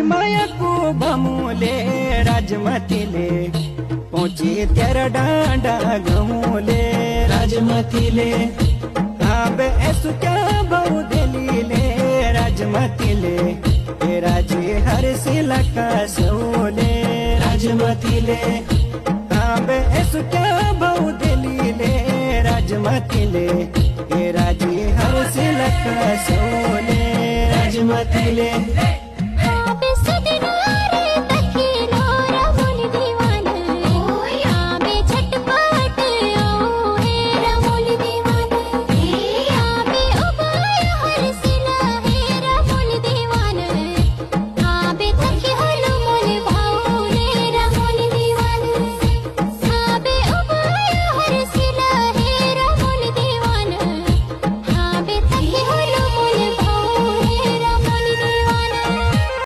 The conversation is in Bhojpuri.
माया को बमूले राजमतीले पहुंचे तेरा डांडा गमूले राजमतीले अब ऐसु क्या बहु दलीले राजमतीले राजे हर सिला का सोले राजमतीले अब ऐसु क्या बहु दलीले राजमतीले राजे हर सिला का सोले राजमतीले